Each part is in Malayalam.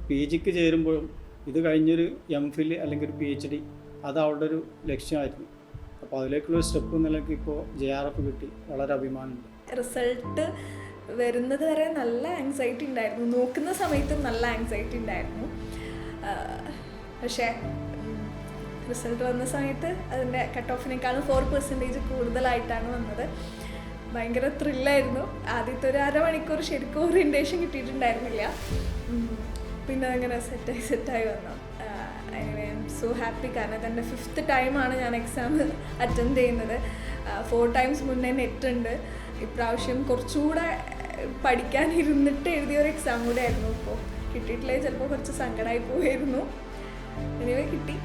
പി ജിക്ക് ചേരുമ്പോഴും ഇത് കഴിഞ്ഞൊരു MPhil അല്ലെങ്കിൽ ഒരു PhD അത് അവളുടെ ഒരു ലക്ഷ്യമായിരുന്നു. അപ്പോൾ അതിലേക്കുള്ളൊരു സ്റ്റെപ്പ് നിലയ്ക്ക് ഇപ്പോൾ JRF കിട്ടി. വളരെ അഭിമാനമുണ്ട്. റിസൾട്ട് വരുന്നത് വരെ നല്ല ആങ്സൈറ്റി ഉണ്ടായിരുന്നു, നോക്കുന്ന സമയത്തും നല്ല ആങ്സൈറ്റി ഉണ്ടായിരുന്നു. പക്ഷേ റിസൾട്ട് വന്ന സമയത്ത് അതിൻ്റെ കട്ട് ഓഫിനേക്കാളും 4% കൂടുതലായിട്ടാണ് വന്നത്. ഭയങ്കര ത്രില്ലായിരുന്നു. ആദ്യത്തെ ഒരു അരമണിക്കൂർ ശരിക്കും ഓറിയൻറ്റേഷൻ കിട്ടിയിട്ടുണ്ടായിരുന്നില്ല. പിന്നെ അങ്ങനെ സെറ്റായി വന്നു. I M so happy. കാരണം ഇതെൻ്റെ 5th ടൈമാണ് ഞാൻ എക്സാം അറ്റൻഡ് ചെയ്യുന്നത്. 4 times മുന്നേ നെറ്റ് ഉണ്ട്. ഇപ്രാവശ്യം കുറച്ചുകൂടെ പഠിക്കാൻ ഇരുന്നിട്ട് എഴുതിയൊരു എക്സാം കൂടെ ആയിരുന്നു. ഇപ്പോൾ കിട്ടിയിട്ടില്ലേ, ചിലപ്പോൾ കുറച്ച് സങ്കടമായി പോയിരുന്നു. എനിവേ കിട്ടി.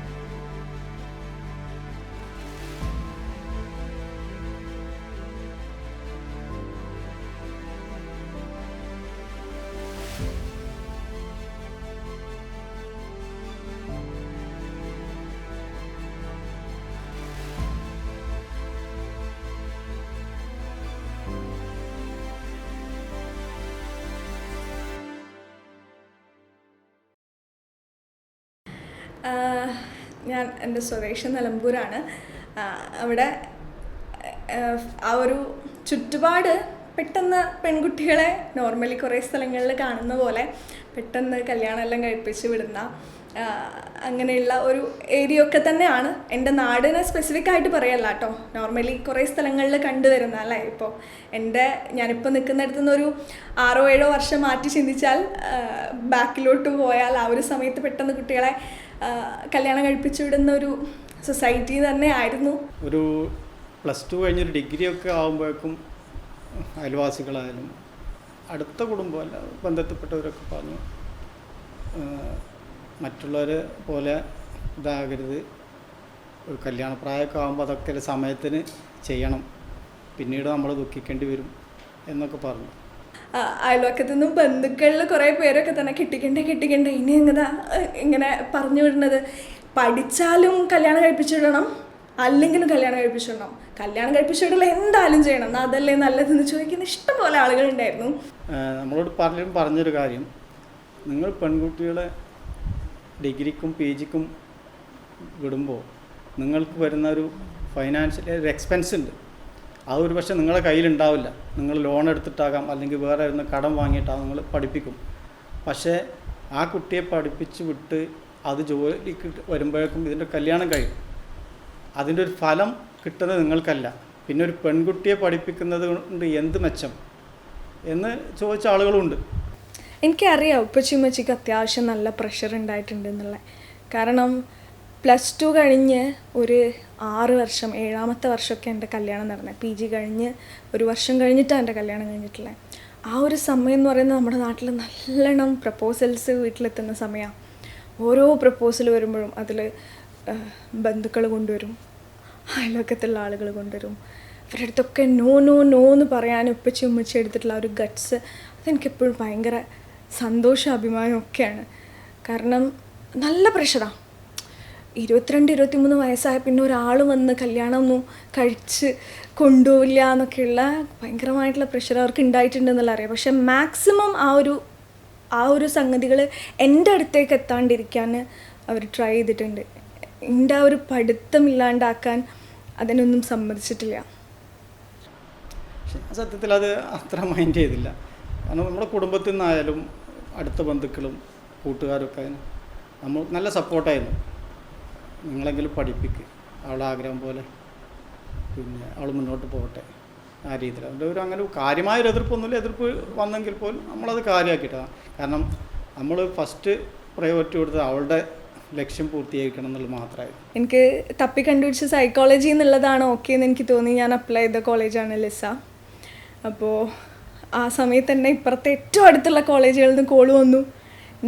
ഞാൻ എൻ്റെ സ്വദേശം നിലമ്പൂരാണ്. അവിടെ ആ ഒരു ചുറ്റുപാട് പെട്ടെന്ന് പെൺകുട്ടികളെ നോർമലി കുറേ സ്ഥലങ്ങളിൽ കാണുന്ന പോലെ പെട്ടെന്ന് കല്യാണമെല്ലാം കഴിപ്പിച്ച് വിടുന്ന അങ്ങനെയുള്ള ഒരു ഏരിയ ഒക്കെ തന്നെയാണ്. എൻ്റെ നാടിനെ സ്പെസിഫിക് ആയിട്ട് പറയല്ല കേട്ടോ, നോർമലി കുറേ സ്ഥലങ്ങളിൽ കണ്ടുവരുന്ന അല്ലേ. ഇപ്പോൾ ഞാനിപ്പോൾ നിൽക്കുന്നിടത്തു നിന്നൊരു 6-7 വർഷം മാറ്റി ചിന്തിച്ചാൽ ബാക്കിലോട്ട് പോയാൽ ആ ഒരു സമയത്ത് പെട്ടെന്ന് കുട്ടികളെ കല്യാണം കഴിപ്പിച്ചു വിടുന്ന ഒരു സൊസൈറ്റി തന്നെ ആയിരുന്നു. ഒരു +2 കഴിഞ്ഞൊരു ഡിഗ്രി ഒക്കെ ആകുമ്പോഴേക്കും അയൽവാസികളായാലും അടുത്ത കുടുംബമല്ല ബന്ധത്തിൽപ്പെട്ടവരൊക്കെ പറഞ്ഞു, മറ്റുള്ളവരെ പോലെ ഇതാകരുത്, ഒരു കല്യാണപ്രായമൊക്കെ ആകുമ്പോൾ അതൊക്കെ ഒരു സമയത്തിന് ചെയ്യണം, പിന്നീട് നമ്മൾ ദുഃഖിക്കേണ്ടി വരും എന്നൊക്കെ പറഞ്ഞു. അയൽവക്കത്തു നിന്നും ബന്ധുക്കളിൽ കുറേ പേരൊക്കെ തന്നെ കെട്ടിക്കണ്ടേ ഇനി ഇങ്ങനെ പറഞ്ഞു വിടുന്നത്. പഠിച്ചാലും കല്യാണം കഴിപ്പിച്ചു വിടണം, അല്ലെങ്കിലും കല്യാണം കഴിപ്പിച്ചു വിടണം, കല്യാണം കഴിപ്പിച്ചു വിടൽ എന്തായാലും ചെയ്യണം, അതല്ലേ നല്ലതെന്ന് ചോദിക്കുന്ന ഇഷ്ടംപോലെ ആളുകളുണ്ടായിരുന്നു. നമ്മളോട് പലരും പറഞ്ഞൊരു കാര്യം, നിങ്ങൾ പെൺകുട്ടികളെ ഡിഗ്രിക്കും PGക്കും വിടുമ്പോൾ നിങ്ങൾക്ക് വരുന്ന ഒരു ഫൈനാൻഷ്യൽ ഒരു എക്സ്പെൻസ് ഉണ്ട്. അതൊരു പക്ഷേ നിങ്ങളുടെ കയ്യിലുണ്ടാവില്ല. നിങ്ങൾ ലോൺ എടുത്തിട്ടാകാം, അല്ലെങ്കിൽ വേറെ ഒന്ന് കടം വാങ്ങിയിട്ടാകും നിങ്ങൾ പഠിപ്പിക്കും. പക്ഷേ ആ കുട്ടിയെ പഠിപ്പിച്ച് വിട്ട് അത് ജോലിക്ക് വരുമ്പോഴേക്കും ഇതിൻ്റെ കല്യാണം കഴിയും. അതിൻ്റെ ഒരു ഫലം കിട്ടുന്നത് നിങ്ങൾക്കല്ല. പിന്നെ ഒരു പെൺകുട്ടിയെ പഠിപ്പിക്കുന്നത് കൊണ്ട് എന്ത് മെച്ചം എന്ന് ചോദിച്ച ആളുകളുണ്ട്. എനിക്കറിയാം ഉപ്പച്ചിമ്മച്ചിക്ക് അത്യാവശ്യം നല്ല പ്രഷർ ഉണ്ടായിട്ടുണ്ട് എന്നുള്ളത്. കാരണം +2 കഴിഞ്ഞ് ഒരു 6 വർഷം 7ാമത്തെ വർഷമൊക്കെ എൻ്റെ കല്യാണം നടന്നത്. PG കഴിഞ്ഞ് 1 വർഷം കഴിഞ്ഞിട്ടാണ് എൻ്റെ കല്യാണം കഴിഞ്ഞിട്ടുള്ളത്. ആ ഒരു സമയം എന്ന് പറയുന്നത് നമ്മുടെ നാട്ടിൽ നല്ലോണം പ്രപ്പോസൽസ് വീട്ടിലെത്തുന്ന സമയമാണ്. ഓരോ പ്രപ്പോസൽ വരുമ്പോഴും അതിൽ ബന്ധുക്കൾ കൊണ്ടുവരും, അയൽവക്കത്തുള്ള ആളുകൾ കൊണ്ടുവരും. അവരുടെ അടുത്തൊക്കെ നോ എന്ന് പറയാൻ ഉപ്പച്ചി ഉമ്മച്ചി എടുത്തിട്ടുള്ള ഒരു ഗട്ട്സ് അതെനിക്കെപ്പോഴും ഭയങ്കര സന്തോഷം അഭിമാനം ഒക്കെയാണ്. കാരണം നല്ല പ്രഷറാണ്. 22-23 വയസ്സായ പിന്നെ ഒരാൾ വന്ന് കല്യാണമൊന്നും കഴിച്ച് കൊണ്ടുപോവില്ല എന്നൊക്കെയുള്ള ഭയങ്കരമായിട്ടുള്ള പ്രഷർ അവർക്ക് ഉണ്ടായിട്ടുണ്ടെന്നുള്ള അറിയാം. പക്ഷെ മാക്സിമം ആ ഒരു സംഗതികൾ എൻ്റെ അടുത്തേക്ക് എത്താണ്ടിരിക്കാൻ അവർ ട്രൈ ചെയ്തിട്ടുണ്ട്. എൻ്റെ ആ ഒരു പഠിത്തം ഇല്ലാണ്ടാക്കാൻ അതിനൊന്നും സമ്മതിച്ചിട്ടില്ല. സത്യത്തിൽ അത് അത്ര മൈൻഡ് ചെയ്തില്ല. കാരണം നമ്മുടെ കുടുംബത്തിൽ നിന്നായാലും അടുത്ത ബന്ധുക്കളും കൂട്ടുകാരൊക്കെ അതിന് നമ്മൾ നല്ല സപ്പോർട്ടായിരുന്നു. നിങ്ങളെങ്കിലും പഠിപ്പിക്കുക, അവളുടെ ആഗ്രഹം പോലെ, പിന്നെ അവൾ മുന്നോട്ട് പോകട്ടെ, ആ രീതിയിൽ. അതിൻ്റെ ഒരു അങ്ങനെ കാര്യമായൊരു എതിർപ്പൊന്നുമില്ല. എതിർപ്പ് വന്നെങ്കിൽ പോലും നമ്മളത് കാര്യമാക്കിയിട്ടാണ്. കാരണം നമ്മൾ ഫസ്റ്റ് പ്രയോറിറ്റി കൊടുത്തത് അവളുടെ ലക്ഷ്യം പൂർത്തീകരിക്കണം എന്നുള്ളത് മാത്രമായിരുന്നു. എനിക്ക് തപ്പി കണ്ടുപിടിച്ച സൈക്കോളജി എന്നുള്ളതാണ് ഓക്കെ എന്ന് എനിക്ക് തോന്നി. ഞാൻ അപ്ലൈ ചെയ്ത കോളേജാണ് ലിസ. അപ്പോൾ ആ സമയത്ത് തന്നെ ഇപ്പുറത്തെ ഏറ്റവും അടുത്തുള്ള കോളേജുകളിൽ നിന്ന് കോൾ വന്നു.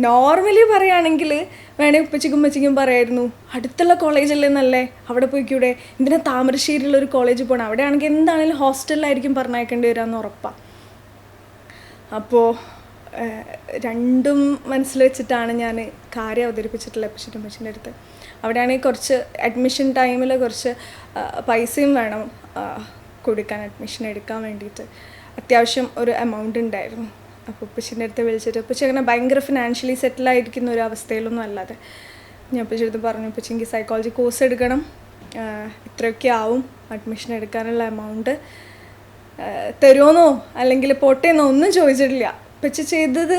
നോർമലി പറയുകയാണെങ്കിൽ വേണേൽ ഉപ്പച്ചിക്കും പറയായിരുന്നു, അടുത്തുള്ള കോളേജല്ലേ നല്ലേ, അവിടെ പോയിക്കൂടെ, എന്തിനാ താമരശ്ശേരിയിലൊരു കോളേജിൽ പോകണം, അവിടെ ആണെങ്കിൽ എന്താണെങ്കിലും ഹോസ്റ്റലിലായിരിക്കും പറഞ്ഞയക്കേണ്ടി വരാമെന്ന് ഉറപ്പാണ്. അപ്പോൾ രണ്ടും മനസ്സിൽ വെച്ചിട്ടാണ് ഞാൻ കാര്യം അവതരിപ്പിച്ചിട്ടുള്ളത് ഉപ്പച്ചിൻ്റെ അടുത്ത്. അവിടെയാണെങ്കിൽ കുറച്ച് അഡ്മിഷൻ ടൈമിൽ കുറച്ച് പൈസയും വേണം കൊടുക്കാൻ, അഡ്മിഷൻ എടുക്കാൻ വേണ്ടിയിട്ട് അത്യാവശ്യം ഒരു എമൗണ്ട് ഉണ്ടായിരുന്നു. അപ്പോൾ ഉപ്പച്ചിൻ്റെ അടുത്ത് വിളിച്ചിട്ട് ഉപ്പച്ചി അങ്ങനെ ഭയങ്കര ഫിനാൻഷ്യലി സെറ്റിലായിരിക്കുന്ന ഒരു അവസ്ഥയിലൊന്നും അല്ലാതെ ഞാൻ ഉപ്പച്ചി അടുത്ത് പറഞ്ഞു, ഉപ്പച്ചി എനിക്ക് സൈക്കോളജി കോഴ്സ് എടുക്കണം, ഇത്രയൊക്കെ ആവും അഡ്മിഷൻ എടുക്കാനുള്ള എമൗണ്ട് തരുമോന്നോ അല്ലെങ്കിൽ പോട്ടേന്നോ ഒന്നും ചോദിച്ചിട്ടില്ല. ഉപ്പച്ചി ചെയ്തത്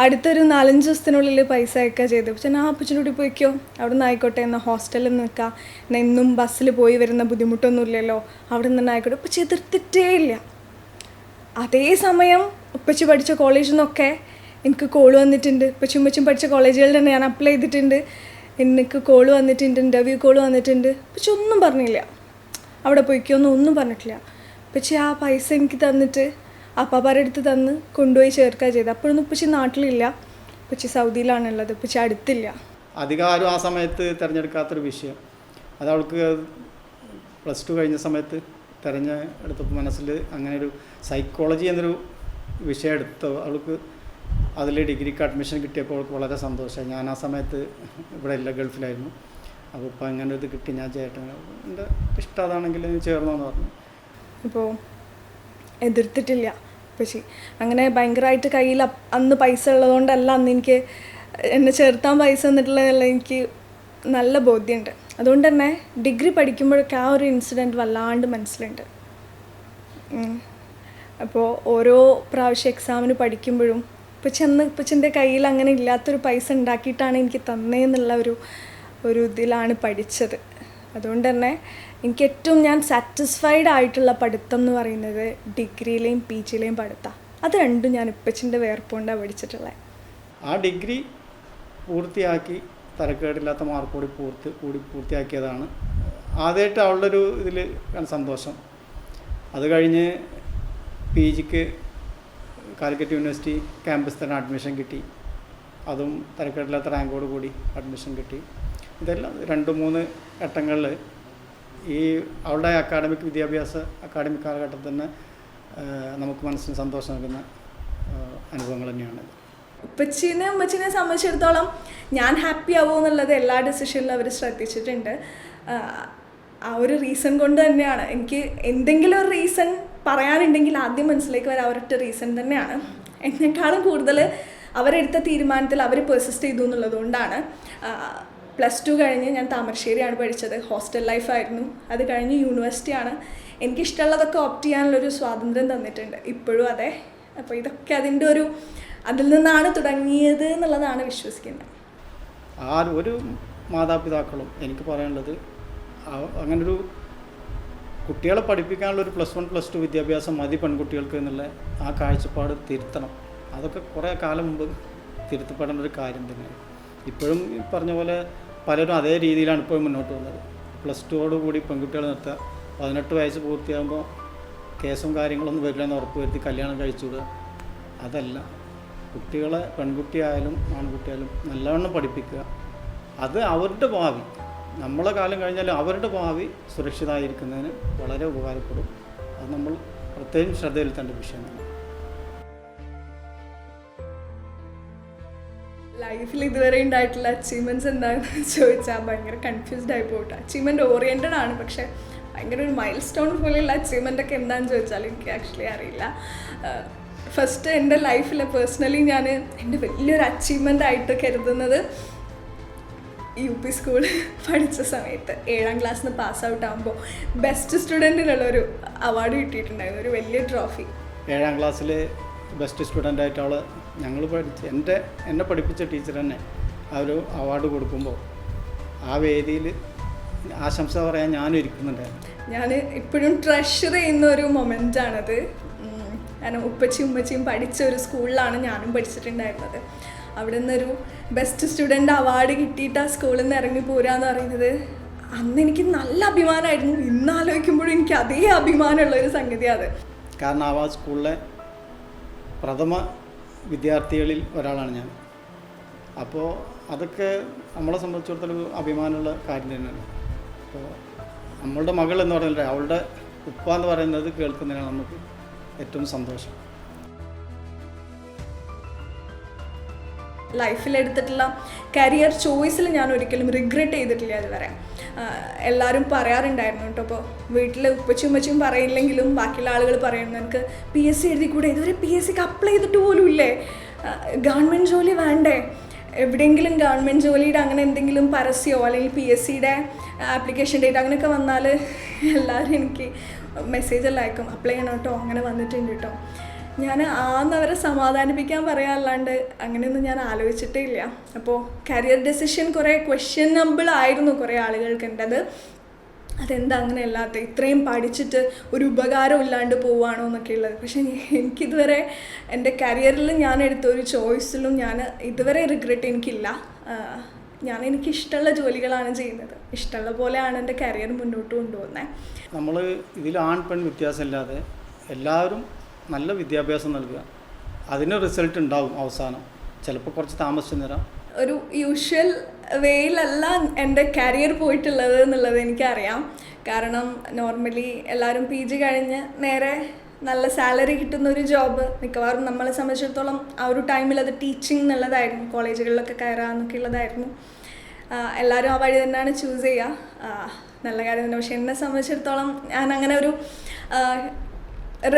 അടുത്തൊരു 4-5 ദിവസത്തിനുള്ളിൽ പൈസ അയക്കുക ചെയ്തു. പക്ഷേ ഞാൻ അപ്പച്ചൻ്റെ കൂടി പോയിക്കോ, അവിടെ നിന്ന് ആയിക്കോട്ടെ, എന്നാൽ ഹോസ്റ്റലിൽ നിൽക്കാം, എന്നാൽ എന്നും ബസ്സിൽ പോയി വരുന്ന ബുദ്ധിമുട്ടൊന്നുമില്ലല്ലോ, അവിടെ നിന്ന് തന്നെ ആയിക്കോട്ടെ. ഉപ്പച്ചി എതിർത്തിട്ടേ ഇല്ല. അതേസമയം ഉപ്പച്ചി പഠിച്ച കോളേജിൽ നിന്നൊക്കെ എനിക്ക് കോൾ വന്നിട്ടുണ്ട്. ഉപ്പച്ചും പഠിച്ച കോളേജുകളിൽ തന്നെ ഞാൻ അപ്ലൈ ചെയ്തിട്ടുണ്ട്. എനിക്ക് കോൾ വന്നിട്ടുണ്ട്, ഇൻ്റർവ്യൂ കോൾ വന്നിട്ടുണ്ട്. ഉപ്പച്ചി ഒന്നും പറഞ്ഞില്ല, അവിടെ പോയിക്കോന്നും ഒന്നും പറഞ്ഞിട്ടില്ല. ഉപ്പച്ചി ആ പൈസ എനിക്ക് തന്നിട്ട് അപ്പാപ്പാരുടെ അടുത്ത് തന്ന് കൊണ്ടുപോയി ചേർക്കുക ചെയ്ത്. അപ്പോഴൊന്നും ഉപ്പച്ചി നാട്ടിലില്ല, ഉപ്പച്ചി സൗദിയിലാണുള്ളത്, ഉപ്പച്ചി അടുത്തില്ല. അധികം ആരും ആ സമയത്ത് തിരഞ്ഞെടുക്കാത്തൊരു വിഷയം അത് അവൾക്ക് +2 കഴിഞ്ഞ സമയത്ത് തിരഞ്ഞെടുത്തപ്പോൾ മനസ്സിൽ അങ്ങനെ ഒരു സൈക്കോളജി എന്നൊരു വിഷയം എടുത്തു. അവൾക്ക് അതിൽ ഡിഗ്രിക്ക് അഡ്മിഷൻ കിട്ടിയപ്പോൾ അവൾക്ക് വളരെ സന്തോഷമായി. ഞാൻ ആ സമയത്ത് ഇവിടെ ഇല്ല, ഗൾഫിലായിരുന്നു. അപ്പോൾ ഇപ്പം അങ്ങനെ ഒരു ഇത് കിട്ടി, ഞാൻ ചേട്ടൻ എൻ്റെ ഇഷ്ടം അതാണെങ്കിൽ ചേർന്നോന്ന് പറഞ്ഞു. ഇപ്പോൾ എതിർത്തിട്ടില്ല ഉപ്പച്ചി. അങ്ങനെ ഭയങ്കരമായിട്ട് കയ്യിൽ അന്ന് പൈസ ഉള്ളതുകൊണ്ടല്ല അന്ന് എനിക്ക് എന്നെ ചേർത്താൻ പൈസ തന്നിട്ടുള്ളതല്ല, എനിക്ക് നല്ല ബോധ്യമുണ്ട്. അതുകൊണ്ട് തന്നെ ഡിഗ്രി പഠിക്കുമ്പോഴൊക്കെ ആ ഒരു ഇൻസിഡൻറ്റ് വല്ലാണ്ട് മനസ്സിലുണ്ട്. അപ്പോൾ ഓരോ പ്രാവശ്യം എക്സാമിന് പഠിക്കുമ്പോഴും ഇപ്പച്ചൻ്റെ കയ്യിൽ അങ്ങനെ ഇല്ലാത്തൊരു പൈസ ഉണ്ടാക്കിയിട്ടാണ് എനിക്ക് തന്നേന്നുള്ള ഒരു ഇതിലാണ് പഠിച്ചത്. അതുകൊണ്ട് തന്നെ എനിക്ക് ഏറ്റവും ഞാൻ സാറ്റിസ്ഫൈഡ് ആയിട്ടുള്ള പഠിത്തം എന്ന് പറയുന്നത് ഡിഗ്രിയിലെയും PGയിലെയും പഠിത്തമാണ്. അത് രണ്ടും ഞാൻ ഇപ്പച്ചിൻ്റെ വേർപ്പുകൊണ്ടാണ് പഠിച്ചിട്ടുള്ളത്. ആ ഡിഗ്രി പൂർത്തിയാക്കി തരക്കേടില്ലാത്ത മാർക്കോടി പൂർത്തിയാക്കിയതാണ് ആദ്യമായിട്ട് അവളുടെ ഒരു ഇതിൽ സന്തോഷം. അത് കഴിഞ്ഞ് PGക്ക് കാലിക്കറ്റ് യൂണിവേഴ്സിറ്റി ക്യാമ്പസ് തന്നെ അഡ്മിഷൻ കിട്ടി. അതും തരക്കേടില്ലാത്ത റാങ്കോട് കൂടി അഡ്മിഷൻ കിട്ടി. ഇതെല്ലാം 2-3 ഘട്ടങ്ങളിൽ ഈ അവളുടെ അക്കാഡമിക് കാലഘട്ടത്തിൽ തന്നെ നമുക്ക് മനസ്സിന് സന്തോഷം നൽകുന്ന അനുഭവങ്ങൾ തന്നെയാണ്. ഉമ്മച്ചിനെ സംബന്ധിച്ചിടത്തോളം ഞാൻ ഹാപ്പി ആവുമോ എന്നുള്ളത് എല്ലാ ഡിസിഷനിലും അവർ ശ്രദ്ധിച്ചിട്ടുണ്ട്. ആ ഒരു റീസൺ കൊണ്ട് തന്നെയാണ് എനിക്ക് എന്തെങ്കിലും ഒരു റീസൺ പറയാനുണ്ടെങ്കിൽ ആദ്യം മനസ്സിലേക്ക് വരാൻ അവരൊറ്റ റീസൺ തന്നെയാണ്. എന്നെക്കാളും കൂടുതൽ അവരെടുത്ത തീരുമാനത്തിൽ അവർ പെർസിസ്റ്റ് ചെയ്തു എന്നുള്ളത് കൊണ്ടാണ്. +2 കഴിഞ്ഞ് ഞാൻ താമരശ്ശേരിയാണ് പഠിച്ചത്, ഹോസ്റ്റൽ ലൈഫായിരുന്നു. അത് കഴിഞ്ഞ് യൂണിവേഴ്സിറ്റിയാണ്. എനിക്കിഷ്ടമുള്ളതൊക്കെ ഓപ്റ്റ് ചെയ്യാനുള്ളൊരു സ്വാതന്ത്ര്യം തന്നിട്ടുണ്ട്, ഇപ്പോഴും അതെ. അപ്പോൾ ഇതൊക്കെ അതിൽ നിന്നാണ് തുടങ്ങിയത് എന്നുള്ളതാണ് വിശ്വസിക്കുന്നത്. ഒരു മാതാപിതാക്കളും എനിക്ക് പറയാനുള്ളത് അങ്ങനൊരു കുട്ടികളെ പഠിപ്പിക്കാനുള്ളൊരു +1 +2 വിദ്യാഭ്യാസം മതി പെൺകുട്ടികൾക്ക് എന്നുള്ള ആ കാഴ്ചപ്പാട് തിരുത്തണം. അതൊക്കെ കുറേ കാലം മുമ്പ് തിരുത്തപ്പെടേണ്ട ഒരു കാര്യം തന്നെയാണ്. ഇപ്പോഴും പറഞ്ഞ പോലെ പലരും അതേ രീതിയിലാണ് ഇപ്പോഴും മുന്നോട്ട് പോകുന്നത്. +2 കൂടി പെൺകുട്ടികളെ നിർത്തുക, 18 വയസ്സ് പൂർത്തിയാകുമ്പോൾ കേസും കാര്യങ്ങളൊന്നും വരില്ലെന്ന് ഉറപ്പ് വരുത്തി കല്യാണം കഴിച്ചുവിടുക. അതല്ല, കുട്ടികളെ പെൺകുട്ടിയായാലും ആൺകുട്ടിയായാലും നല്ലവണ്ണം പഠിപ്പിക്കുക. അത് അവരുടെ ഭാവി, നമ്മളെ കാലം കഴിഞ്ഞാലും അവരുടെ ഭാവി സുരക്ഷിതമായിരിക്കുന്നതിന് വളരെ ഉപകാരപ്പെടും. അത് നമ്മൾ പ്രത്യേകം ശ്രദ്ധയിലെത്തേണ്ട വിഷയമാണ്. ലൈഫിൽ ഇതുവരെ ഉണ്ടായിട്ടുള്ള അച്ചീവ്മെൻറ്റ്സ് എന്താണെന്ന് ചോദിച്ചാൽ ഭയങ്കര കൺഫ്യൂസ്ഡ് ആയി പോട്ടെ. അച്ചീവ്മെൻറ്റ് ഓറിയൻറ്റഡ് ആണ്, പക്ഷേ ഭയങ്കര ഒരു മൈൽ സ്റ്റോൺ പോലെയുള്ള അച്ചീവ്മെൻ്റൊക്കെ എന്താണെന്ന് ചോദിച്ചാൽ എനിക്ക് ആക്ച്വലി അറിയില്ല. ഫസ്റ്റ് എൻ്റെ ലൈഫിൽ പേഴ്സണലി ഞാൻ എൻ്റെ വലിയൊരു അച്ചീവ്മെൻ്റ് ആയിട്ട് കരുതുന്നത് UP സ്കൂൾ പഠിച്ച സമയത്ത് 7ാം ക്ലാസ്സിൽ നിന്ന് പാസ് ഔട്ട് ആകുമ്പോൾ ബെസ്റ്റ് സ്റ്റുഡൻറ്റിനുള്ളൊരു അവാർഡ് കിട്ടിയിട്ടുണ്ടായിരുന്നു, ഒരു വലിയ ട്രോഫി. 7ാം ക്ലാസ്സിൽ ബെസ്റ്റ് സ്റ്റുഡൻ്റായിട്ട് അവൾ ഞങ്ങൾ എന്നെ പഠിപ്പിച്ച ടീച്ചർ തന്നെ ആ ഒരു അവാർഡ് കൊടുക്കുമ്പോൾ ആ വേദിയിൽ ആശംസ പറയാൻ ഞാനും ഇരിക്കുന്നുണ്ടായിരുന്നു. ഞാൻ ഇപ്പോഴും ട്രഷർ ചെയ്യുന്ന ഒരു മൊമെൻ്റാണത്. കാരണം ഉമ്മച്ചിയും പഠിച്ച ഒരു സ്കൂളിലാണ് ഞാനും പഠിച്ചിട്ടുണ്ടായിരുന്നത്. അവിടെ നിന്നൊരു ബെസ്റ്റ് സ്റ്റുഡൻ്റ് അവാർഡ് കിട്ടിയിട്ട് ആ സ്കൂളിൽ നിന്ന് ഇറങ്ങി പോരാന്ന് പറയുന്നത് അന്ന് എനിക്ക് നല്ല അഭിമാനമായിരുന്നു. ഇന്ന് ആലോചിക്കുമ്പോഴും എനിക്ക് അതേ അഭിമാനമുള്ളൊരു സംഗതിയാണ് അത്. കാരണം ആ സ്കൂളിലെ പ്രഥമ വിദ്യാർത്ഥികളിൽ ഒരാളാണ് ഞാൻ. അപ്പോൾ അതൊക്കെ നമ്മളെ സംബന്ധിച്ചിടത്തോളം അഭിമാനമുള്ള കാര്യം തന്നെയാണ്. അപ്പോൾ നമ്മളുടെ മകൾ എന്ന് പറയുന്നത് അവളുടെ ഉപ്പ എന്ന് പറയുന്നത് കേൾക്കുന്നതിനാണ് നമുക്ക് ഏറ്റവും സന്തോഷം. ലൈഫിലെടുത്തിട്ടുള്ള കരിയർ ചോയ്സിൽ ഞാൻ ഒരിക്കലും റിഗ്രറ്റ് ചെയ്തിട്ടില്ല ഇതുവരെ. എല്ലാവരും പറയാറുണ്ടായിരുന്നു കേട്ടോ. അപ്പോൾ വീട്ടിൽ ഉപ്പച്ചും ഉമ്മച്ചും പറയില്ലെങ്കിലും ബാക്കിയുള്ള ആളുകൾ പറയുന്നു, എനിക്ക് PSC എഴുതി കൂടെ, ഇതുവരെ PSCക്ക് അപ്ലൈ ചെയ്തിട്ട് പോലും ഇല്ലേ, ഗവൺമെൻറ് ജോലി വേണ്ടേ, എവിടെയെങ്കിലും ഗവൺമെൻറ് ജോലിയുടെ അങ്ങനെ എന്തെങ്കിലും പരസ്യമോ അല്ലെങ്കിൽ PSCയുടെ ആപ്ലിക്കേഷൻ ഡേറ്റ് അങ്ങനെയൊക്കെ വന്നാൽ എല്ലാവരും എനിക്ക് മെസ്സേജെല്ലാം അയക്കും, അപ്ലൈ ചെയ്യണം കേട്ടോ, അങ്ങനെ വന്നിട്ടുണ്ട് കേട്ടോ. ഞാൻ ആന്നവരെ സമാധാനിപ്പിക്കാൻ പറയാനല്ലാണ്ട് അങ്ങനെയൊന്നും ഞാൻ ആലോചിച്ചിട്ടേ ഇല്ല. അപ്പോൾ കരിയർ ഡെസിഷൻ കുറേ ക്വസ്റ്റ്യനബിൾ ആയിരുന്നു കുറേ ആളുകൾക്ക് എൻ്റെത്. അതെന്താ അങ്ങനെ അല്ലാത്ത, ഇത്രയും പഠിച്ചിട്ട് ഒരു ഉപകാരം ഇല്ലാണ്ട് പോവുകയാണോ എന്നൊക്കെ ഉള്ളത്. പക്ഷേ എനിക്കിതുവരെ എൻ്റെ കരിയറിൽ ഞാൻ എടുത്ത ഒരു ചോയ്സിലും ഞാൻ ഇതുവരെ റിഗ്രറ്റ് എനിക്കില്ല. എനിക്കിഷ്ടമുള്ള ജോലികളാണ് ചെയ്യുന്നത്, ഇഷ്ടമുള്ള പോലെയാണ് എൻ്റെ കരിയർ മുന്നോട്ട് കൊണ്ടുപോകുന്നത്. നമ്മൾ ഇതിൽ ആൺ പെൺ വ്യത്യാസമില്ലാതെ എല്ലാവരും നല്ല വിദ്യാഭ്യാസം നൽകുക, അതിന് റിസൾട്ട് ഉണ്ടാവും അവസാനം. ചിലപ്പോൾ കുറച്ച് താമസിച്ചു തരാം. ഒരു യൂഷ്വൽ വേയിലല്ല എൻ്റെ കരിയർ പോയിട്ടുള്ളത് എന്നുള്ളത് എനിക്കറിയാം. കാരണം നോർമലി എല്ലാവരും PG കഴിഞ്ഞ് നേരെ നല്ല സാലറി കിട്ടുന്ന ഒരു ജോബ്, മിക്കവാറും നമ്മളെ സംബന്ധിച്ചിടത്തോളം ആ ഒരു ടൈമിൽ അത് ടീച്ചിങ് എന്നുള്ളതായിരുന്നു, കോളേജുകളിലൊക്കെ കയറാമെന്നൊക്കെ ഉള്ളതായിരുന്നു. എല്ലാവരും ആ വഴി തന്നെയാണ് ചൂസ് ചെയ്യുക, നല്ല കാര്യം തന്നെ. പക്ഷെ എന്നെ സംബന്ധിച്ചിടത്തോളം ഞാൻ അങ്ങനെ ഒരു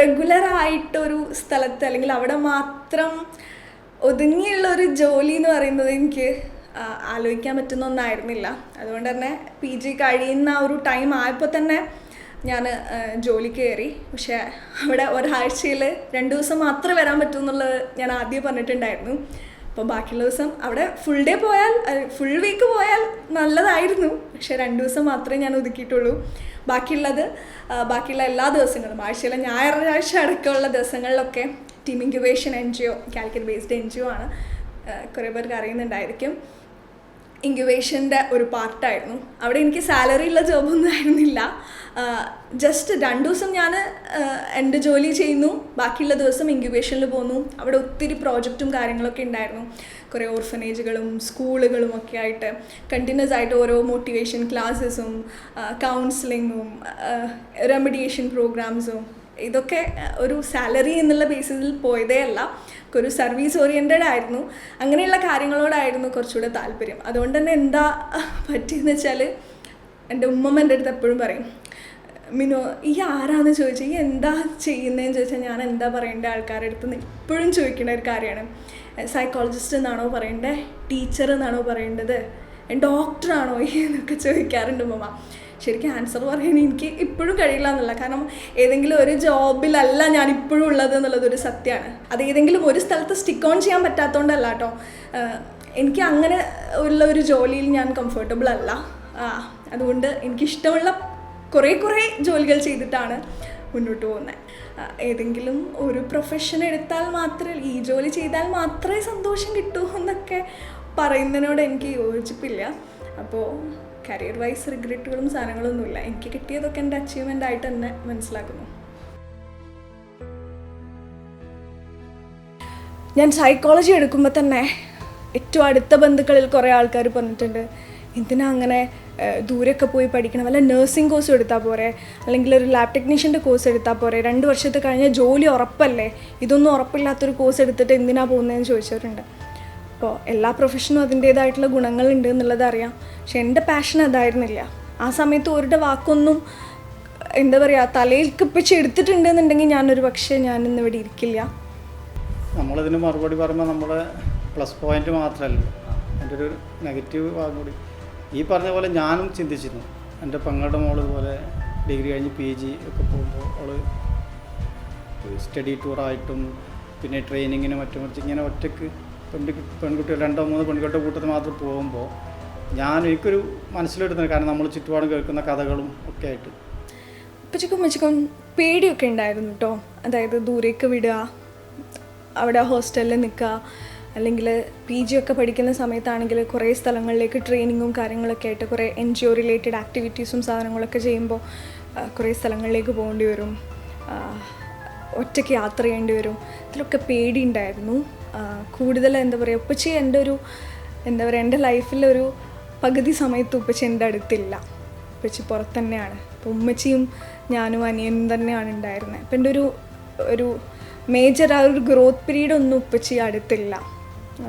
റെഗുലറായിട്ടൊരു സ്ഥലത്ത് അല്ലെങ്കിൽ അവിടെ മാത്രം ഒതുങ്ങിയുള്ള ഒരു ജോലി എന്ന് പറയുന്നത് എനിക്ക് ആലോചിക്കാൻ പറ്റുന്ന ഒന്നായിരുന്നില്ല. അതുകൊണ്ട് തന്നെ PG കഴിയുന്ന ഒരു ടൈം ആയപ്പോൾ തന്നെ ഞാൻ ജോലിക്ക് കയറി. പക്ഷേ അവിടെ ഒരാഴ്ചയിൽ 2 ദിവസം മാത്രമേ വരാൻ പറ്റൂ എന്നുള്ളത് ഞാൻ ആദ്യം പറഞ്ഞിട്ടുണ്ടായിരുന്നു. അപ്പോൾ ബാക്കിയുള്ള ദിവസം അവിടെ ഫുൾ ഡേ പോയാൽ, ഫുൾ വീക്ക് പോയാൽ നല്ലതായിരുന്നു. പക്ഷേ 2 ദിവസം മാത്രമേ ഞാൻ ഒതുക്കിയിട്ടുള്ളൂ. ബാക്കിയുള്ള എല്ലാ ദിവസങ്ങളും, ആഴ്ചയിലെ ഞായറാഴ്ച അടക്കമുള്ള ദിവസങ്ങളിലൊക്കെ team incubation NGO, Calicut based NGO ആണ്, കുറേ പേർക്ക് അറിയുന്നുണ്ടായിരിക്കും. ഇൻക്യുബേഷൻ്റെ ഒരു പാർട്ടായിരുന്നു. അവിടെ എനിക്ക് സാലറി ഉള്ള ജോബൊന്നും ആയിരുന്നില്ല. ജസ്റ്റ് 2 ദിവസം ഞാൻ എൻ്റെ ജോലി ചെയ്യുന്നു, ബാക്കിയുള്ള ദിവസം ഇൻക്യുബേഷനിൽ പോന്നു. അവിടെ ഒത്തിരി പ്രോജക്റ്റും കാര്യങ്ങളൊക്കെ ഉണ്ടായിരുന്നു. കുറേ ഓർഫനേജുകളും സ്കൂളുകളും ഒക്കെ ആയിട്ട് കണ്ടിന്യൂസ് ആയിട്ട് ഓരോ മോട്ടിവേഷൻ ക്ലാസ്സസും കൗൺസിലിങ്ങും റെമഡിയേഷൻ പ്രോഗ്രാംസും, ഇതൊക്കെ ഒരു സാലറി എന്നുള്ള ബേസിസിൽ പോയതേ അല്ല, ഒരു സർവീസ് ഓറിയൻറ്റഡ് ആയിരുന്നു. അങ്ങനെയുള്ള കാര്യങ്ങളോടായിരുന്നു കുറച്ചുകൂടെ താല്പര്യം. അതുകൊണ്ട് തന്നെ എന്താ പറ്റിയെന്ന് വെച്ചാൽ, എൻ്റെ ഉമ്മമ്മ എൻ്റെ അടുത്ത് എപ്പോഴും പറയും, മിനു ഈ ആരാന്ന് ചോദിച്ചാൽ, ഈ എന്താ ചെയ്യുന്നതെന്ന് ചോദിച്ചാൽ ഞാൻ എന്താ പറയേണ്ട ആൾക്കാരുടെ അടുത്ത് നിന്ന് എപ്പോഴും ചോദിക്കുന്ന ഒരു കാര്യമാണ്. സൈക്കോളജിസ്റ്റ് എന്നാണോ പറയേണ്ടത്, ടീച്ചർ എന്നാണോ പറയേണ്ടത്, ഡോക്ടറാണോ എന്നൊക്കെ ചോദിക്കാറുണ്ട് ഉമ്മമ്മ. ശരിക്കും ആൻസർ പറയാൻ എനിക്ക് ഇപ്പോഴും കഴിയില്ല എന്നുള്ള, കാരണം ഏതെങ്കിലും ഒരു ജോബിലല്ല ഞാൻ ഇപ്പോഴും ഉള്ളത് എന്നുള്ളതൊരു സത്യമാണ്. അത് ഏതെങ്കിലും ഒരു സ്ഥലത്ത് സ്റ്റിക്ക് ഓൺ ചെയ്യാൻ പറ്റാത്തതുകൊണ്ടല്ല കേട്ടോ. എനിക്ക് അങ്ങനെ ഉള്ള ഒരു ജോലിയിൽ ഞാൻ കംഫർട്ടബിൾ അല്ല. അതുകൊണ്ട് എനിക്കിഷ്ടമുള്ള കുറേ ജോലികൾ ചെയ്തിട്ടാണ് മുന്നോട്ട് പോകുന്നത്. ഏതെങ്കിലും ഒരു പ്രൊഫഷൻ എടുത്താൽ മാത്രമേ, ഈ ജോലി ചെയ്താൽ മാത്രമേ സന്തോഷം കിട്ടൂ എന്നൊക്കെ പറയുന്നതിനോട് എനിക്ക് യോജിപ്പില്ല. അപ്പോൾ കരിയർ വൈസ് റിഗ്രറ്റുകളും സാധനങ്ങളൊന്നുമില്ല. എനിക്ക് കിട്ടിയതൊക്കെ എൻ്റെ അച്ചീവ്മെൻ്റ് ആയിട്ട് തന്നെ മനസ്സിലാക്കുന്നു. ഞാൻ സൈക്കോളജി എടുക്കുമ്പോൾ തന്നെ ഏറ്റവും അടുത്ത ബന്ധുക്കളിൽ കുറേ ആൾക്കാർ പറഞ്ഞിട്ടുണ്ട്, എന്തിനാ അങ്ങനെ ദൂരെയൊക്കെ പോയി പഠിക്കണം, വല്ല നഴ്സിംഗ് കോഴ്സ് എടുത്താൽ പോരെ, അല്ലെങ്കിൽ ഒരു ലാബ് ടെക്നീഷ്യൻ്റെ കോഴ്സ് എടുത്താൽ പോരെ, 2 വർഷത്തെ കഴിഞ്ഞാൽ ജോലി ഉറപ്പല്ലേ, ഇതൊന്നും ഉറപ്പില്ലാത്തൊരു കോഴ്സ് എടുത്തിട്ട് എന്തിനാ പോകുന്നതെന്ന് ചോദിച്ചവരുണ്ട്. അപ്പോൾ എല്ലാ പ്രൊഫഷനും അതിൻ്റേതായിട്ടുള്ള ഗുണങ്ങളുണ്ട് എന്നുള്ളത് അറിയാം. പക്ഷെ എൻ്റെ പാഷൻ അതായിരുന്നില്ല. ആ സമയത്ത് അവരുടെ വാക്കൊന്നും എന്താ പറയുക തലയിലേക്ക് പിച്ച് എടുത്തിട്ടുണ്ട് എന്നുണ്ടെങ്കിൽ ഞാനൊരു പക്ഷേ ഞാനിന്നിവിടെ ഇരിക്കില്ല. നമ്മളിതിന് മറുപടി പറയുമ്പോൾ നമ്മുടെ പ്ലസ് പോയിൻ്റ് മാത്രമല്ല, എൻ്റെ ഒരു നെഗറ്റീവ് ഭാഗം കൂടി. ഈ പറഞ്ഞ പോലെ ഞാനും ചിന്തിച്ചിരുന്നു. എൻ്റെ പെങ്ങളുടെ മോൾ ഇതുപോലെ ഡിഗ്രി കഴിഞ്ഞ് PG ഒക്കെ പോകുമ്പോൾ അവൾ സ്റ്റഡി ടൂറായിട്ടും പിന്നെ ട്രെയിനിങ്ങിന് മറ്റും ഇങ്ങനെ ഒറ്റയ്ക്ക് പെൺകുട്ടികൾ 2-3 പെൺകുട്ടികളുടെ കൂട്ടത്തിൽ മാത്രം പോകുമ്പോൾ എനിക്കൊരു മനസ്സിലെടുക്കുന്നത്, കാരണം നമ്മൾ ചുറ്റുപാടും കേൾക്കുന്ന കഥകളും ഒക്കെ ആയിട്ട് ഉപ്പച്ചിക്കും പേടിയൊക്കെ ഉണ്ടായിരുന്നു കേട്ടോ. അതായത് ദൂരേക്ക് വിടുക, അവിടെ ഹോസ്റ്റലിൽ നിൽക്കുക, അല്ലെങ്കിൽ PG ഒക്കെ പഠിക്കുന്ന സമയത്താണെങ്കിൽ കുറേ സ്ഥലങ്ങളിലേക്ക് ട്രെയിനിങ്ങും കാര്യങ്ങളൊക്കെ ആയിട്ട് കുറേ NGO റിലേറ്റഡ് ആക്ടിവിറ്റീസും സാധനങ്ങളൊക്കെ ചെയ്യുമ്പോൾ കുറേ സ്ഥലങ്ങളിലേക്ക് പോകേണ്ടി വരും, ഒറ്റയ്ക്ക് യാത്ര ചെയ്യേണ്ടി വരും. ഇതിലൊക്കെ പേടിയുണ്ടായിരുന്നു. കൂടുതൽ എന്താ പറയുക, ഉപ്പച്ചി എൻ്റെ ലൈഫിലൊരു പകുതി സമയത്ത് ഉപ്പച്ചി എൻ്റെ അടുത്തില്ല. ഉപ്പച്ചി പുറത്ത് തന്നെയാണ്. അപ്പോൾ ഉമ്മച്ചിയും ഞാനും അനിയനും തന്നെയാണ് ഉണ്ടായിരുന്നത്. അപ്പം എൻ്റെ ഒരു മേജർ ആ ഒരു ഗ്രോത്ത് പീരീഡ് ഒന്നും ഉപ്പച്ചി അടുത്തില്ല.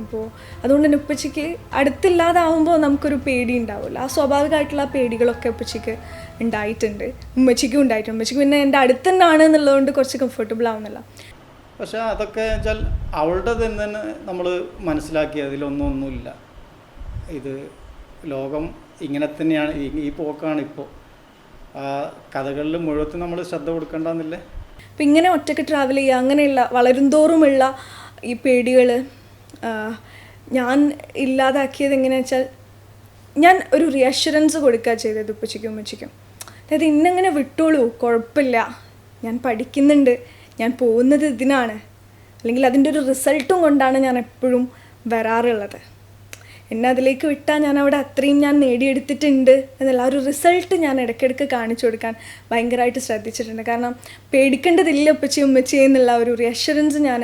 അപ്പോൾ അതുകൊണ്ട് തന്നെ ഉപ്പച്ചിക്ക് അടുത്തില്ലാതാവുമ്പോൾ നമുക്കൊരു പേടി ഉണ്ടാവില്ല. ആ സ്വാഭാവികമായിട്ടുള്ള ആ പേടികളൊക്കെ ഉപ്പച്ചിക്ക് ഉണ്ടായിട്ടുണ്ട്, ഉമ്മച്ചിക്കും ഉണ്ടായിട്ടുണ്ട്. ഉമ്മച്ചിക്ക് പിന്നെ എൻ്റെ അടുത്ത് തന്നെയാണ് എന്നുള്ളതുകൊണ്ട് കുറച്ച് കംഫർട്ടബിൾ ആവുന്നില്ല. പക്ഷേ അതൊക്കെ വെച്ചാൽ അവളുടെ തന്നെ നമ്മൾ മനസ്സിലാക്കി അതിലൊന്നുമില്ല. ഇത് ലോകം ഇങ്ങനെ തന്നെയാണ്, ഈ പോക്കാണ് ഇപ്പോൾ. ആ കഥകളിൽ മുഴുവൻ നമ്മൾ ശ്രദ്ധ കൊടുക്കേണ്ടെന്നില്ലേ. അപ്പം ഇങ്ങനെ ഒറ്റയ്ക്ക് ട്രാവൽ ചെയ്യുക, അങ്ങനെയുള്ള വളരുംതോറുമുള്ള ഈ പേടികൾ ഞാൻ ഇല്ലാതാക്കിയത് എങ്ങനെയാണെന്ന് വെച്ചാൽ, ഞാൻ ഒരു റിയഷുറൻസ് കൊടുക്കുക ചെയ്തത് ഉപ്പച്ചിക്കും ഉമ്മച്ചിക്കും. അതായത് ഇന്നെങ്ങനെ വിട്ടോളൂ, കുഴപ്പമില്ല, ഞാൻ പഠിക്കുന്നുണ്ട്, ഞാൻ പോകുന്നത് ഇതിനാണ്, അല്ലെങ്കിൽ അതിൻ്റെ ഒരു റിസൾട്ടും കൊണ്ടാണ് ഞാൻ എപ്പോഴും വരാറുള്ളത്. എന്നെ അതിലേക്ക് വിട്ടാൽ ഞാൻ അവിടെ അത്രയും ഞാൻ നേടിയെടുത്തിട്ടുണ്ട് എന്നുള്ള ആ ഒരു റിസൾട്ട് ഞാൻ ഇടയ്ക്കിടയ്ക്ക് കാണിച്ചു കൊടുക്കാൻ ഭയങ്കരമായിട്ട് ശ്രദ്ധിച്ചിട്ടുണ്ട്. കാരണം പേടിക്കേണ്ടതില്ല ഉപ്പച്ചി ഉമ്മച്ചി എന്നുള്ള ഒരു റിയഷുറൻസ് ഞാൻ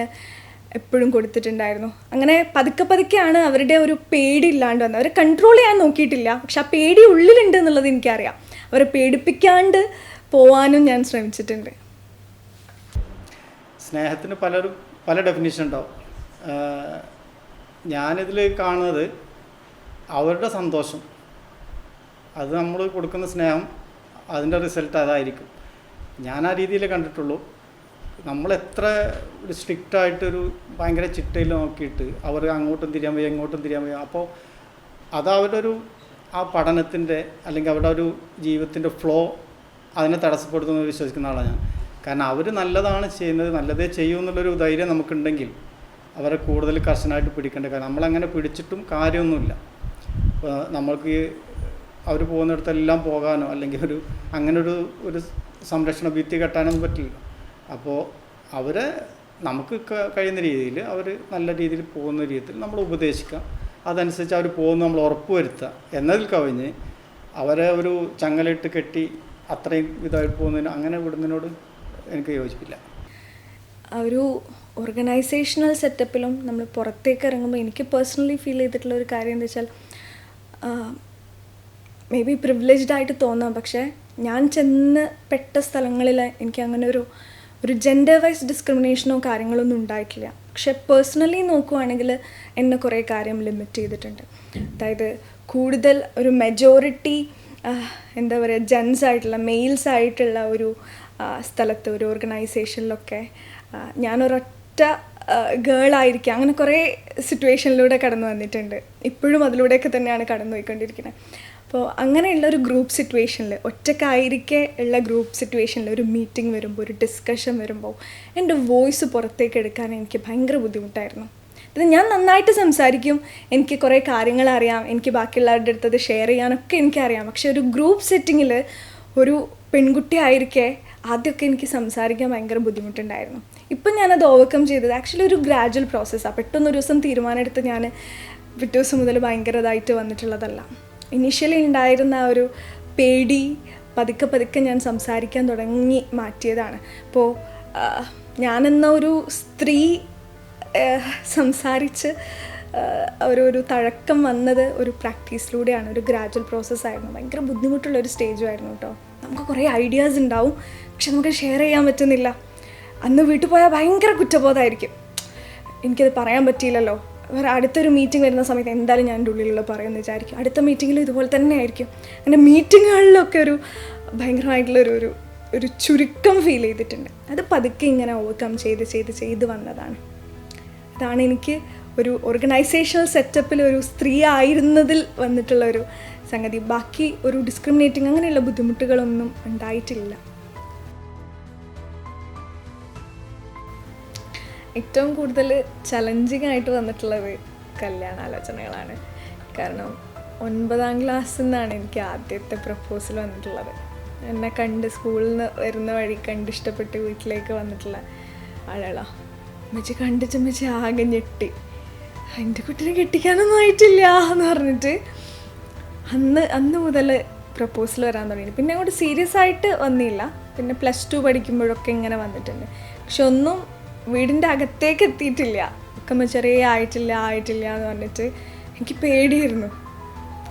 എപ്പോഴും കൊടുത്തിട്ടുണ്ടായിരുന്നു. അങ്ങനെ പതുക്കെ പതുക്കെയാണ് അവരുടെ ഒരു പേടി ഇല്ലാണ്ട് വന്നത്. അവരെ കൺട്രോൾ ചെയ്യാൻ നോക്കിയിട്ടില്ല, പക്ഷെ ആ പേടി ഉള്ളിലുണ്ട് എന്നുള്ളത് എനിക്കറിയാം. അവരെ പേടിപ്പിക്കാണ്ട് പോവാനും ഞാൻ ശ്രമിച്ചിട്ടുണ്ട്. സ്നേഹത്തിന് പല ഡെഫിനിഷൻ ഉണ്ടാവും. ഞാനിതിൽ കാണുന്നത് അവരുടെ സന്തോഷം, അത് നമ്മൾ കൊടുക്കുന്ന സ്നേഹം, അതിൻ്റെ റിസൾട്ട് അതായിരിക്കും. ഞാൻ ആ രീതിയിൽ കണ്ടിട്ടുള്ളൂ. നമ്മളെത്ര ഒരു സ്ട്രിക്റ്റായിട്ടൊരു ഭയങ്കര ചിട്ടയിൽ നോക്കിയിട്ട് അവർ അങ്ങോട്ടും തിരിയാൻ വയ്യ ഇങ്ങോട്ടും തിരിയാൻ വയ്യ, അപ്പോൾ അത് അവരുടെ ഒരു ആ പഠനത്തിൻ്റെ അല്ലെങ്കിൽ അവരുടെ ഒരു ജീവിതത്തിൻ്റെ ഫ്ലോ അതിനെ തടസ്സപ്പെടുത്തുമെന്ന് വിശ്വസിക്കുന്ന ആളാണ് ഞാൻ. കാരണം അവർ നല്ലതാണ് ചെയ്യുന്നത്, നല്ലതേ ചെയ്യൂ എന്നുള്ളൊരു ധൈര്യം നമുക്കുണ്ടെങ്കിൽ അവരെ കൂടുതൽ കർശനമായിട്ട് പിടിക്കേണ്ട. കാരണം നമ്മളങ്ങനെ പിടിച്ചിട്ടും കാര്യമൊന്നുമില്ല. ഇപ്പോൾ നമ്മൾക്ക് അവർ പോകുന്നിടത്തെല്ലാം പോകാനോ അല്ലെങ്കിൽ അങ്ങനെ ഒരു സംരക്ഷണ ഭിത്തി കെട്ടാനൊന്നും പറ്റില്ല. അപ്പോൾ അവരെ നമുക്ക് കഴിയുന്ന രീതിയിൽ അവർ നല്ല രീതിയിൽ പോകുന്ന രീതിയിൽ നമ്മൾ ഉപദേശിക്കുക, അതനുസരിച്ച് അവർ പോകുന്ന നമ്മൾ ഉറപ്പ് വരുത്തുക. എന്നതിൽ കവിഞ്ഞ് അവരെ ഒരു ചങ്ങലയിട്ട് കെട്ടി അത്രയും ഇതായിട്ട് പോകുന്നതിന് അങ്ങനെ വിടുന്നതിനോട് എനിക്ക് യോജിപ്പില്ല. ഒരു ഓർഗനൈസേഷണൽ സെറ്റപ്പിലും നമ്മൾ പുറത്തേക്ക് ഇറങ്ങുമ്പോൾ എനിക്ക് പേഴ്സണലി ഫീൽ ചെയ്തിട്ടുള്ള ഒരു കാര്യം എന്താ വെച്ചാൽ, മേ ബി പ്രിവിലേജ്ഡ് ആയിട്ട് തോന്നാം, പക്ഷേ ഞാൻ ചെന്ന് പെട്ട സ്ഥലങ്ങളിൽ എനിക്ക് അങ്ങനെ ഒരു ജെൻഡർ വൈസ് ഡിസ്ക്രിമിനേഷനോ കാര്യങ്ങളൊന്നും ഉണ്ടായിട്ടില്ല. പക്ഷെ പേഴ്സണലി നോക്കുവാണെങ്കിൽ എന്നെ കുറേ കാര്യം ലിമിറ്റ് ചെയ്തിട്ടുണ്ട്. അതായത് കൂടുതൽ ഒരു മെജോറിറ്റി എന്താ പറയുക ജെൻസ് ആയിട്ടുള്ള മെയിൽസ് ആയിട്ടുള്ള ഒരു സ്ഥലത്ത് ഒരു ഓർഗനൈസേഷനിലൊക്കെ ഞാനൊരൊറ്റ ഗേളായിരിക്കാം. അങ്ങനെ കുറേ സിറ്റുവേഷനിലൂടെ കടന്നു വന്നിട്ടുണ്ട്. ഇപ്പോഴും അതിലൂടെയൊക്കെ തന്നെയാണ് കടന്നു പോയിക്കൊണ്ടിരിക്കുന്നത്. അപ്പോൾ അങ്ങനെയുള്ള ഒരു ഗ്രൂപ്പ് സിറ്റുവേഷനിൽ, ഒറ്റക്കായിരിക്കെ ഉള്ള ഗ്രൂപ്പ് സിറ്റുവേഷനിൽ ഒരു മീറ്റിംഗ് വരുമ്പോൾ, ഒരു ഡിസ്കഷൻ വരുമ്പോൾ എൻ്റെ വോയിസ് പുറത്തേക്ക് എടുക്കാൻ എനിക്ക് ഭയങ്കര ബുദ്ധിമുട്ടായിരുന്നു. അത് ഞാൻ നന്നായിട്ട് സംസാരിക്കും, എനിക്ക് കുറേ കാര്യങ്ങൾ അറിയാം, എനിക്ക് ബാക്കിയുള്ളവരുടെ അടുത്തത് ഷെയർ ചെയ്യാനൊക്കെ എനിക്കറിയാം. പക്ഷെ ഒരു ഗ്രൂപ്പ് സെറ്റിങ്ങിൽ ഒരു പെൺകുട്ടി ആയിരിക്കെ ആദ്യമൊക്കെ എനിക്ക് സംസാരിക്കാൻ ഭയങ്കര ബുദ്ധിമുട്ടുണ്ടായിരുന്നു. ഇപ്പം ഞാനത് ഓവർകം ചെയ്തത് ആക്ച്വലി ഒരു ഗ്രാജുവൽ പ്രോസസ്സാണ്. പെട്ടെന്നൊരു ദിവസം തീരുമാനമെടുത്ത് ഞാൻ പിറ്റേ ദിവസം മുതൽ ഭയങ്കര ഇതായിട്ട് വന്നിട്ടുള്ളതല്ല. ഇനീഷ്യലി ഉണ്ടായിരുന്ന ആ ഒരു പേടി പതുക്കെ പതുക്കെ ഞാൻ സംസാരിക്കാൻ തുടങ്ങി മാറ്റിയതാണ്. അപ്പോൾ ഞാനെന്ന ഒരു സ്ത്രീ സംസാരിച്ച് ഒരു തഴക്കം വന്നത് ഒരു പ്രാക്ടീസിലൂടെയാണ്, ഒരു ഗ്രാജുവൽ പ്രോസസ്സായിരുന്നു. ഭയങ്കര ബുദ്ധിമുട്ടുള്ളൊരു സ്റ്റേജുമായിരുന്നു കേട്ടോ. നമുക്ക് കുറേ ഐഡിയാസ് ഉണ്ടാവും, പക്ഷെ നമുക്ക് ഷെയർ ചെയ്യാൻ പറ്റുന്നില്ല. അന്ന് വീട്ടിൽ പോയാൽ ഭയങ്കര കുറ്റബോധമായിരിക്കും, എനിക്കത് പറയാൻ പറ്റിയില്ലല്ലോ. വേറെ അടുത്തൊരു മീറ്റിംഗ് വരുന്ന സമയത്ത് എന്തായാലും ഞാൻ എൻ്റെ ഉള്ളിലുള്ള പറയുമെന്ന് വിചാരിക്കും. അടുത്ത മീറ്റിങ്ങിൽ ഇതുപോലെ തന്നെ ആയിരിക്കും. അങ്ങനെ മീറ്റിങ്ങുകളിലൊക്കെ ഒരു ഭയങ്കരമായിട്ടുള്ളൊരു ചുരുക്കം ഫീൽ ചെയ്തിട്ടുണ്ട്. അത് പതുക്കെ ഇങ്ങനെ ഓവർകം ചെയ്ത് വന്നതാണ്. അതാണ് എനിക്ക് ഒരു ഓർഗനൈസേഷണൽ സെറ്റപ്പിൽ ഒരു സ്ത്രീ ആയിരുന്നതിൽ വന്നിട്ടുള്ള ഒരു സംഗതി. ബാക്കി ഒരു ഡിസ്ക്രിമിനേറ്റിംഗ് അങ്ങനെയുള്ള ബുദ്ധിമുട്ടുകളൊന്നും ഉണ്ടായിട്ടില്ല. ഏറ്റവും കൂടുതൽ ചലഞ്ചിങ് ആയിട്ട് വന്നിട്ടുള്ളത് കല്യാണാലോചനകളാണ്. കാരണം 9ാം ക്ലാസ്സിൽ നിന്നാണ് എനിക്ക് ആദ്യത്തെ പ്രപ്പോസൽ വന്നിട്ടുള്ളത്. എന്നെ കണ്ട് സ്കൂളിൽ നിന്ന് വരുന്ന വഴി കണ്ട് ഇഷ്ടപ്പെട്ട് വീട്ടിലേക്ക് വന്നിട്ടുള്ള ആളുകളാണ്. അമ്മച്ചി കണ്ടിട്ട് അമ്മച്ചി ആകെ ഞെട്ടി, എൻ്റെ കുട്ടീനെ കെട്ടിക്കാനൊന്നും ആയിട്ടില്ല എന്ന് പറഞ്ഞിട്ട് അന്ന് മുതൽ പ്രപ്പോസൽ വരാൻ തുടങ്ങി. പിന്നെ അങ്ങോട്ട് സീരിയസ് ആയിട്ട് വന്നില്ല. പിന്നെ +2 പഠിക്കുമ്പോഴൊക്കെ ഇങ്ങനെ വന്നിട്ടുണ്ട്. പക്ഷെ ഒന്നും വീടിൻ്റെ അകത്തേക്ക് എത്തിയിട്ടില്ല. ഒക്കെ ചെറിയ ആയിട്ടില്ല എന്ന് പറഞ്ഞിട്ട് എനിക്ക് പേടിയായിരുന്നു.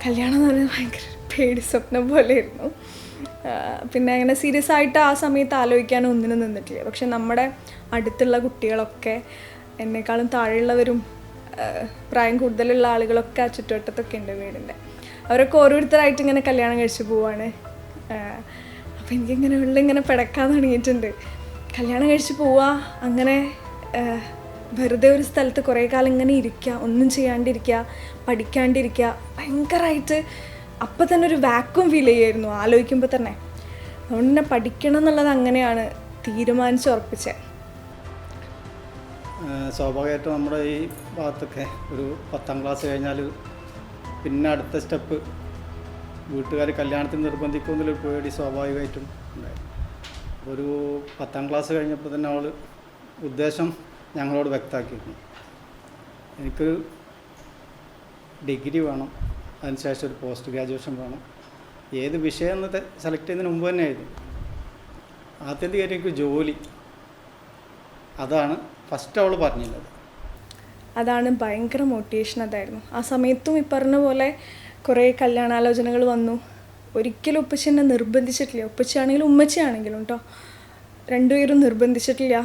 കല്യാണം എന്ന് പറയുന്നത് ഭയങ്കര പേടി സ്വപ്നം പോലെയായിരുന്നു. പിന്നെ അങ്ങനെ സീരിയസ് ആയിട്ട് ആ സമയത്ത് ആലോചിക്കാനോ ഒന്നിനും നിന്നിട്ടില്ല. പക്ഷെ നമ്മുടെ അടുത്തുള്ള കുട്ടികളൊക്കെ എന്നെക്കാളും താഴെയുള്ളവരും പ്രായം കൂടുതലുള്ള ആളുകളൊക്കെ ആ ചുറ്റുവട്ടത്തൊക്കെ ഉണ്ട് വീടിൻ്റെ. അവരൊക്കെ ഓരോരുത്തരായിട്ട് ഇങ്ങനെ കല്യാണം കഴിച്ച് പോവാണ്. അപ്പോൾ എനിക്കിങ്ങനെ ഉള്ളിങ്ങനെ പിടക്കാൻ തുടങ്ങിയിട്ടുണ്ട്. കല്യാണം കഴിച്ച് പോവുക, അങ്ങനെ വെറുതെ ഒരു സ്ഥലത്ത് കുറേ കാലം ഇങ്ങനെ ഇരിക്കുക, ഒന്നും ചെയ്യാണ്ടിരിക്കുക, പഠിക്കാണ്ടിരിക്കുക, ഭയങ്കരമായിട്ട് അപ്പം തന്നെ ഒരു വാക്വം ഫീൽ ചെയ്യുമായിരുന്നു ആലോചിക്കുമ്പോൾ തന്നെ. അതുകൊണ്ട് തന്നെ പഠിക്കണം എന്നുള്ളത് അങ്ങനെയാണ് തീരുമാനിച്ചുറപ്പിച്ചത്. സ്വാഭാവികമായിട്ടും നമ്മുടെ ഈ ഭാഗത്തൊക്കെ ഒരു 10ാം ക്ലാസ് കഴിഞ്ഞാൽ പിന്നെ അടുത്ത സ്റ്റെപ്പ് വീട്ടുകാർ കല്യാണത്തിന് നിർബന്ധിക്കുമെന്നൊരു പേടി സ്വാഭാവികമായിട്ടും ഉണ്ടായിരുന്നു. ഒരു 10ാം ക്ലാസ് കഴിഞ്ഞപ്പോൾ തന്നെ അവൾ ഉദ്ദേശം ഞങ്ങളോട് വ്യക്തമാക്കിയിരുന്നു. എനിക്കൊരു ഡിഗ്രി വേണം, അതിനുശേഷം ഒരു പോസ്റ്റ് ഗ്രാജുവേഷൻ വേണം. ഏത് വിഷയം എന്ന് സെലക്ട് ചെയ്യുന്നതിന് മുമ്പ് തന്നെ ആയിരുന്നു. ആദ്യത്തെ കാര്യം എനിക്ക് ജോലി, അതാണ് ഫസ്റ്റ് അവൾ പറഞ്ഞിരുന്നത്. അതാണ് ഭയങ്കര മോട്ടിവേഷൻ. അതായിരുന്നു ആ സമയത്തും ഈ പറഞ്ഞ പോലെ കുറേ കല്യാണാലോചനകൾ വന്നു. ഒരിക്കലും ഉപ്പച്ചി എന്നെ നിർബന്ധിച്ചിട്ടില്ല. ഉപ്പച്ചിയാണെങ്കിലും ഉമ്മച്ചിയാണെങ്കിലും കേട്ടോ, രണ്ടുപേരും നിർബന്ധിച്ചിട്ടില്ല.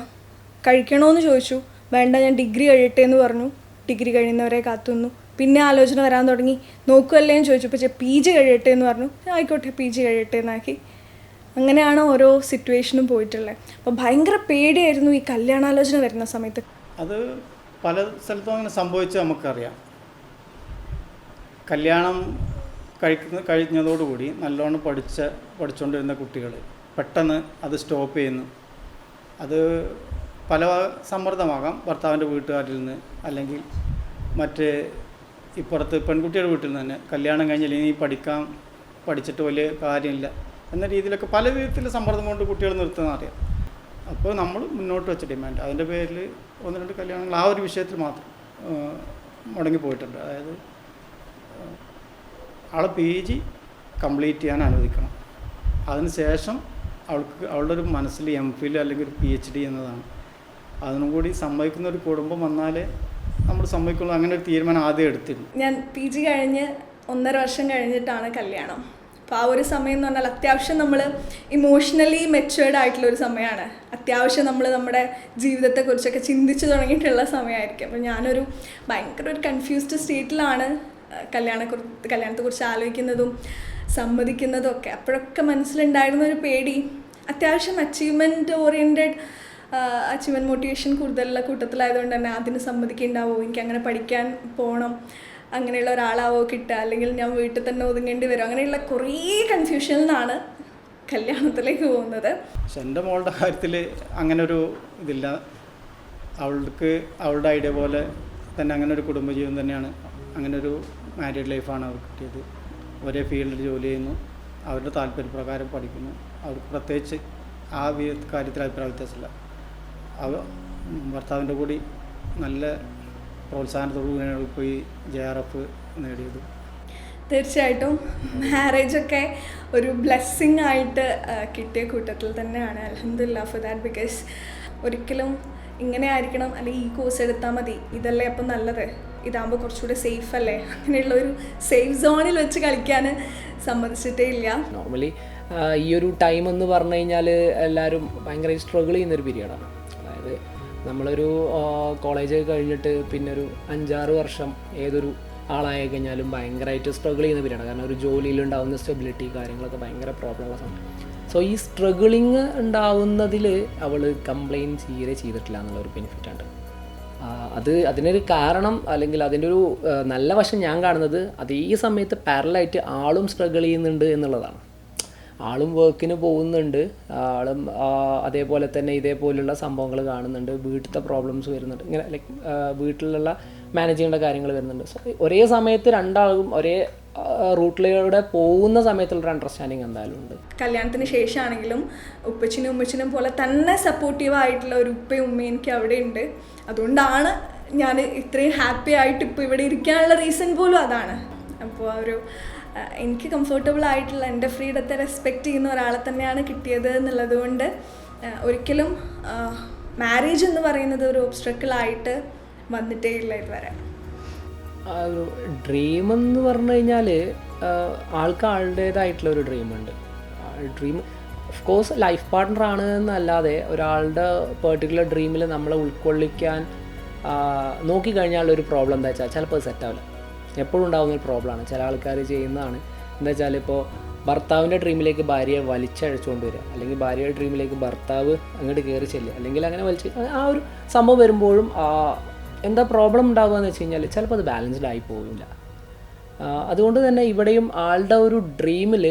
കഴിക്കണമെന്ന് ചോദിച്ചു, വേണ്ട ഞാൻ ഡിഗ്രി കഴിയട്ടെ എന്ന് പറഞ്ഞു. ഡിഗ്രി കഴിയുന്നവരെ കാത്തുനിന്നു. പിന്നെ ആലോചന വരാൻ തുടങ്ങി, നോക്കുമല്ലേ എന്ന് ചോദിച്ചു. പക്ഷേ PG കഴിയട്ടെ എന്ന് പറഞ്ഞു. ആയിക്കോട്ടെ PG കഴിയട്ടെ എന്നാക്കി. അങ്ങനെയാണ് ഓരോ സിറ്റുവേഷനും പോയിട്ടുള്ളത്. അപ്പോൾ ഭയങ്കര പേടിയായിരുന്നു ഈ കല്യാണാലോചന വരുന്ന സമയത്ത്. അത് പല സ്ഥലത്തും അങ്ങനെ സംഭവിച്ച് നമുക്കറിയാം. കല്യാണം കഴിഞ്ഞതോടുകൂടി നല്ലോണം പഠിച്ചുകൊണ്ടിരുന്ന കുട്ടികൾ പെട്ടെന്ന് അത് സ്റ്റോപ്പ് ചെയ്യുന്നു. അത് പല സമ്മർദ്ദമാകാം, ഭർത്താവിൻ്റെ വീട്ടുകാരിൽ നിന്ന്, അല്ലെങ്കിൽ മറ്റ് ഇപ്പുറത്ത് പെൺകുട്ടിയുടെ വീട്ടിൽ നിന്ന് തന്നെ കല്യാണം കഴിഞ്ഞാൽ ഇനി പഠിച്ചിട്ട് വലിയ കാര്യമില്ല എന്ന രീതിയിലൊക്കെ പല വിധത്തിലുള്ള സമ്മർദ്ദം കൊണ്ട് കുട്ടികൾ നിർത്തുന്ന അറിയാം. അപ്പോൾ നമ്മൾ മുന്നോട്ട് വെച്ച ഡിമാൻഡ്, അതിൻ്റെ പേരിൽ 1-2 കല്യാണങ്ങൾ ആ ഒരു വിഷയത്തിൽ മാത്രം മുടങ്ങിപ്പോയിട്ടുണ്ട്. അതായത് അവളെ PG കംപ്ലീറ്റ് ചെയ്യാൻ അനുവദിക്കണം. അതിനുശേഷം അവളുടെ ഒരു മനസ്സിൽ MPhil അല്ലെങ്കിൽ ഒരു PhD എന്നതാണ്. അതിനും കൂടി സമ്മതിക്കുന്ന ഒരു കുടുംബം വന്നാലേ നമ്മൾ സമ്മതിക്കുള്ളൂ. അങ്ങനെ ഒരു തീരുമാനം ആദ്യം എടുത്തിരുന്നു. ഞാൻ PG കഴിഞ്ഞ് 1.5 വർഷം കഴിഞ്ഞിട്ടാണ് കല്യാണം. അപ്പോൾ ആ ഒരു സമയം എന്ന് പറഞ്ഞാൽ അത്യാവശ്യം നമ്മൾ ഇമോഷണലി മെച്വേർഡ് ആയിട്ടുള്ളൊരു സമയമാണ്. അത്യാവശ്യം നമ്മൾ നമ്മുടെ ജീവിതത്തെക്കുറിച്ചൊക്കെ ചിന്തിച്ച് തുടങ്ങിയിട്ടുള്ള സമയമായിരിക്കും. അപ്പോൾ ഞാനൊരു ഭയങ്കര ഒരു കൺഫ്യൂസ്ഡ് സ്റ്റേറ്റിലാണ് കല്യാണത്തെക്കുറിച്ച് ആലോചിക്കുന്നതും സമ്മതിക്കുന്നതും ഒക്കെ. അപ്പോഴൊക്കെ മനസ്സിലുണ്ടായിരുന്ന ഒരു പേടി, അത്യാവശ്യം അച്ചീവ്മെൻറ്റ് മോട്ടിവേഷൻ കൂടുതലുള്ള കൂട്ടത്തിലായതുകൊണ്ട് തന്നെ അതിന് സമ്മതിക്കുന്നുണ്ടാവോ, എനിക്കങ്ങനെ പഠിക്കാൻ പോകണം, അങ്ങനെയുള്ള ഒരാളാവോ കിട്ടുക, അല്ലെങ്കിൽ ഞാൻ വീട്ടിൽ തന്നെ ഒതുങ്ങേണ്ടി വരും, അങ്ങനെയുള്ള കുറേ കൺഫ്യൂഷനിൽ നിന്നാണ് കല്യാണത്തിലേക്ക് പോകുന്നത്. പക്ഷെ എൻ്റെ മോളുടെ കാര്യത്തിൽ അങ്ങനൊരു ഇതില്ല. അവളുടെ ഐഡിയ പോലെ തന്നെ അങ്ങനെ ഒരു കുടുംബജീവൻ തന്നെയാണ്, അങ്ങനൊരു മാരീഡ് ലൈഫാണ് അവർക്ക് കിട്ടിയത്. ഒരേ ഫീൽഡിൽ ജോലി ചെയ്യുന്നു, അവരുടെ താല്പര്യപ്രകാരം പഠിക്കുന്നു. അവർക്ക് പ്രത്യേകിച്ച് ആ കാര്യത്തിൽ അഭിപ്രായ വ്യത്യാസമില്ല. ഭർത്താവിൻ്റെ കൂടി നല്ല പ്രോത്സാഹനത്തോടുകൂടിയാണ് ഇപ്പോൾ ഈ JRF നേടിയത്. തീർച്ചയായിട്ടും മാരേജൊക്കെ ഒരു ബ്ലെസ്സിങ് ആയിട്ട് കിട്ടിയ കൂട്ടത്തിൽ തന്നെയാണ്. അൽഹംദുലില്ലാഹ് ഫോർ ദാറ്റ്. ബിക്കോസ് ഒരിക്കലും ഇങ്ങനെ ആയിരിക്കണം, അല്ലെങ്കിൽ ഈ കോഴ്സ് എടുത്താൽ മതി, ഇതല്ലേ അപ്പം നല്ലത്, ഇതാകുമ്പോൾ കുറച്ചുകൂടി സേഫ് അല്ലേ, അങ്ങനെയുള്ള ഒരു സേഫ് സോണിൽ വെച്ച് കളിക്കാൻ സമ്മതിച്ചിട്ടേ ഇല്ല. നോർമലി ഈ ഒരു ടൈം എന്ന് പറഞ്ഞു കഴിഞ്ഞാൽ എല്ലാവരും ഭയങ്കര സ്ട്രഗിൾ ചെയ്യുന്നൊരു പീരീഡാണ്. അതായത് നമ്മളൊരു കോളേജ് കഴിഞ്ഞിട്ട് പിന്നെ ഒരു 5-6 വർഷം ഏതൊരു ആളായി കഴിഞ്ഞാലും ഭയങ്കരമായിട്ട് സ്ട്രഗിൾ ചെയ്യുന്ന പീരീഡാണ്. കാരണം ഒരു ജോലിയിലുണ്ടാകുന്ന സ്റ്റെബിലിറ്റി കാര്യങ്ങളൊക്കെ ഭയങ്കര പ്രോബ്ലമുള്ള സമയം. സോ ഈ സ്ട്രഗിളിങ് ഉണ്ടാവുന്നതിൽ അവൾ കംപ്ലയിൻറ്റ് തീരെ ചെയ്തിട്ടില്ല എന്നുള്ളൊരു ബെനിഫിറ്റുണ്ട്. അതിനൊരു കാരണം, അല്ലെങ്കിൽ അതിൻ്റെ ഒരു നല്ല വശം ഞാൻ കാണുന്നത് അതേ സമയത്ത് പാരലായിട്ട് ആളും സ്ട്രഗിൾ ചെയ്യുന്നുണ്ട് എന്നുള്ളതാണ്. ആളും വർക്കിന് പോകുന്നുണ്ട്, ആളും അതേപോലെ തന്നെ ഇതേപോലുള്ള സംഭവങ്ങൾ കാണുന്നുണ്ട്, വീട്ടിലത്തെ പ്രോബ്ലംസ് വരുന്നുണ്ട്, ഇങ്ങനെ ലൈക്ക് വീട്ടിലുള്ള മാനേജ് ചെയ്യേണ്ട കാര്യങ്ങൾ വരുന്നുണ്ട്. സോ ഒരേ സമയത്ത് രണ്ടാളും ഒരേ റൂട്ടിലൂടെ പോകുന്ന സമയത്തുള്ളൊരു അണ്ടർസ്റ്റാൻഡിങ് എന്തായാലും ഉണ്ട്. കല്യാണത്തിന് ശേഷമാണെങ്കിലും ഉപ്പച്ചിനും ഉമ്മച്ചിനും പോലെ തന്നെ സപ്പോർട്ടീവായിട്ടുള്ള ഒരു ഉപ്പയും ഉമ്മയും എനിക്ക് അവിടെ ഉണ്ട്. അതുകൊണ്ടാണ് ഞാൻ ഇത്രയും ഹാപ്പി ആയിട്ട് ഇപ്പോൾ ഇവിടെ ഇരിക്കാനുള്ള റീസൺ പോലും അതാണ്. അപ്പോൾ എനിക്ക് കംഫർട്ടബിൾ ആയിട്ടുള്ള എൻ്റെ ഫ്രീഡത്തെ റെസ്പെക്റ്റ് ചെയ്യുന്ന ഒരാളെ തന്നെയാണ് കിട്ടിയത് എന്നുള്ളത് കൊണ്ട് ഒരിക്കലും മാരേജ് എന്ന് പറയുന്നത് ഒരു ഒബ്സ്ട്രക്കിളായിട്ട് വന്നിട്ടേ ഇല്ല ഇതുവരെ. ഒരു ഡ്രീം എന്ന് പറഞ്ഞു കഴിഞ്ഞാൽ ആൾക്ക് ആളുടേതായിട്ടുള്ള ഒരു ഡ്രീമുണ്ട്. ഡ്രീം ഓഫ് കോഴ്സ് ലൈഫ് പാർട്ട്ണറാണ് എന്നല്ലാതെ ഒരാളുടെ പെർട്ടിക്കുലർ ഡ്രീമിൽ നമ്മളെ ഉൾക്കൊള്ളിക്കാൻ നോക്കിക്കഴിഞ്ഞാൽ ഒരു പ്രോബ്ലം എന്താ വെച്ചാൽ ചിലപ്പോൾ സെറ്റാവില്ല. എപ്പോഴും ഉണ്ടാകുന്ന ഒരു പ്രോബ്ലമാണ്. ചില ആൾക്കാർ ചെയ്യുന്നതാണ് എന്താ വെച്ചാൽ, ഇപ്പോൾ ഭർത്താവിൻ്റെ ഡ്രീമിലേക്ക് ഭാര്യയെ വലിച്ചഴച്ചുകൊണ്ട് വരിക, അല്ലെങ്കിൽ ഭാര്യയുടെ ഡ്രീമിലേക്ക് ഭർത്താവ് അങ്ങോട്ട് കയറി ചെല്ലുക, അല്ലെങ്കിൽ അങ്ങനെ വലിച്ച് ആ ഒരു സംഭവം വരുമ്പോഴും എന്താ പ്രോബ്ലം ഉണ്ടാകുക എന്ന് വെച്ച് കഴിഞ്ഞാൽ ചിലപ്പോൾ അത് ബാലൻസ്ഡ് ആയി പോകില്ല. അതുകൊണ്ട് തന്നെ ഇവിടെയും ആളുടെ ഒരു ഡ്രീമിൽ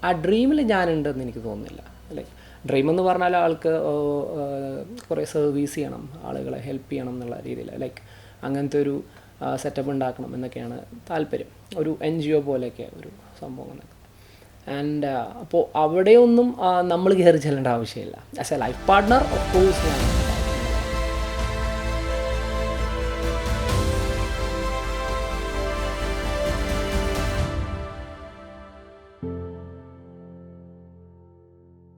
ആ ഡ്രീമിൽ ഞാനുണ്ടെന്ന് എനിക്ക് തോന്നുന്നില്ല. ലൈക്ക് ഡ്രീം എന്ന് പറഞ്ഞാൽ ആൾക്ക് കുറേ സർവീസ് ചെയ്യണം, ആളുകളെ ഹെൽപ്പ് ചെയ്യണം എന്നുള്ള രീതിയിൽ, ലൈക്ക് അങ്ങനത്തെ ഒരു സെറ്റപ്പ് ഉണ്ടാക്കണം എന്നൊക്കെയാണ് താല്പര്യം. ഒരു NGO പോലെയൊക്കെ ഒരു സംഭവം എന്നൊക്കെ. ആൻഡ് അപ്പോൾ അവിടെയൊന്നും നമ്മൾ കയറി ചെല്ലേണ്ട ആവശ്യമില്ല. As A life partner of course ഞാൻ